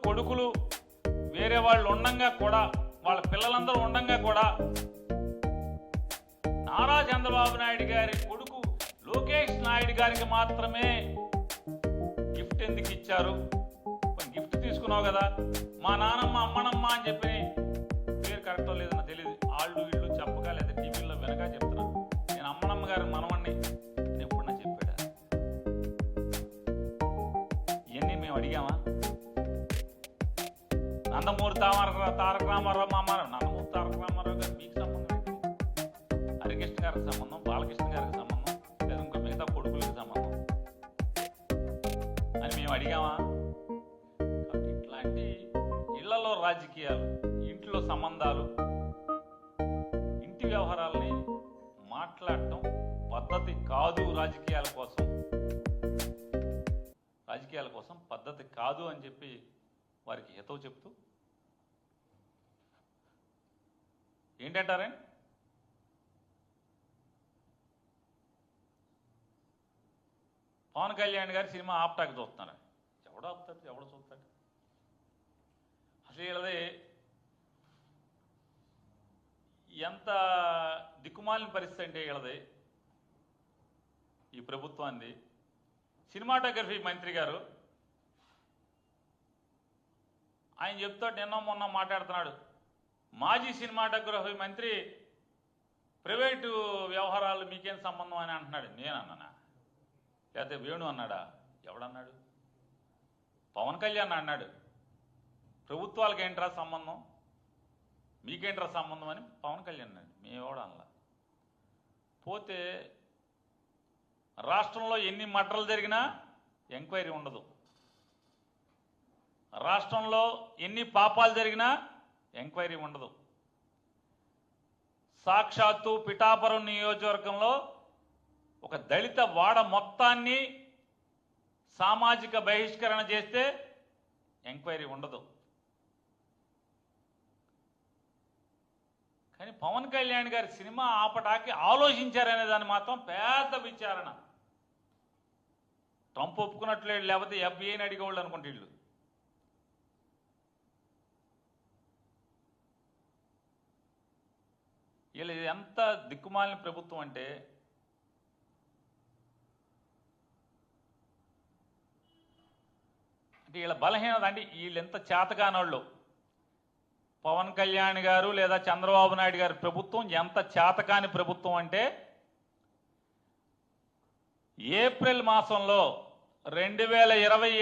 కొడుకులు వేరే వాళ్ళు ఉండంగా కూడా, వాళ్ళ పిల్లలందరూ ఉండంగా కూడా నారా చంద్రబాబు నాయుడు గారి కొడుకు లోకేష్ నాయుడు గారికి మాత్రమే గిఫ్ట్ ఎందుకు ఇచ్చారు? గిఫ్ట్ తీసుకున్నావు కదా, మా నానమ్మ అమ్మనమ్మ అని చెప్పి పేరు కరెక్టో లేదో నాకు తెలియదు, వాళ్ళు వీళ్ళు చెప్పగా లేదా టీవీలో వెనక చెప్తున్నారు. నేను అమ్మనమ్మ గారి మనవణ్ణి నేను ఎప్పుడన్నా చెప్పాడా? ఇవన్నీ మేము అడిగామా? నందమూరి తారక రామారావు మా అమ్మ నందమూరి తారక రామారావు గారు మీకు సంబంధం ఏంటి? హరికృష్ణ గారికి సంబంధం, బాలకృష్ణ గారికి సంబంధం, లేదా ఇంకా మిగతా కొడుకులకి సంబంధం అని మేము అడిగామా? ఇట్లాంటి ఇళ్లలో రాజకీయాలు, ఇంట్లో సంబంధాలు, ఇంటి వ్యవహారాలని మాట్లాడటం పద్ధతి కాదు. రాజకీయాల కోసం పద్ధతి కాదు అని చెప్పి వారికి హితవు చెప్తూ ఏంటంటారే? పవన్ కళ్యాణ్ గారి సినిమా ఆప్టాకి చూస్తున్నారు. ఎవడు ఆపుతాడు? ఎవడు చూస్తాడు? అసలు వీళ్ళది ఎంత దిక్కుమాలిన పరిస్థితి అంటే వీళ్ళది, ఈ ప్రభుత్వాన్ని. సినిమాటోగ్రఫీ మంత్రి గారు ఆయన చెప్తాడు, నిన్న మొన్న మాట్లాడుతున్నాడు, మాజీ సినిమాటోగ్రఫీ మంత్రి ప్రైవేటు వ్యవహారాలు మీకేం సంబంధం అని అంటున్నాడు. నేను అన్నానా? లేకపోతే వేణు అన్నాడా? ఎవడన్నాడు? పవన్ కళ్యాణ్ అన్నాడు. ప్రభుత్వాలకు ఏంట్రా సంబంధం, మీకేంట్రా సంబంధం అని పవన్ కళ్యాణ్ అన్నాడు. మేమెవడ అనలా. పోతే రాష్ట్రంలో ఎన్ని మర్డర్లు జరిగినా ఎంక్వైరీ ఉండదు, రాష్ట్రంలో ఎన్ని పాపాలు జరిగినా ఎంక్వైరీ ఉండదు. సాక్షాత్తు పిఠాపురం నియోజకవర్గంలో ఒక దళిత వాడ మొత్తాన్ని సామాజిక బహిష్కరణ చేస్తే ఎంక్వైరీ ఉండదు. కానీ పవన్ కళ్యాణ్ గారి సినిమా ఆపటానికి ఆలోచించారనే దాన్ని మాత్రం పెద్ద విచారణ. ట్రంప్ ఒప్పుకున్నట్లేదు, లేకపోతే ఎఫ్బీఐని అడిగేవాళ్ళు అనుకుంటే వీళ్ళు. వీళ్ళు ఎంత దిక్కుమాలిన ప్రభుత్వం అంటే, వీళ్ళ బలహీనత అంటే వీళ్ళు ఎంత చేతకానోళ్ళు. పవన్ కళ్యాణ్ గారు లేదా చంద్రబాబు నాయుడు గారి ప్రభుత్వం ఎంత చేతకాని ప్రభుత్వం అంటే, ఏప్రిల్ మాసంలో 2025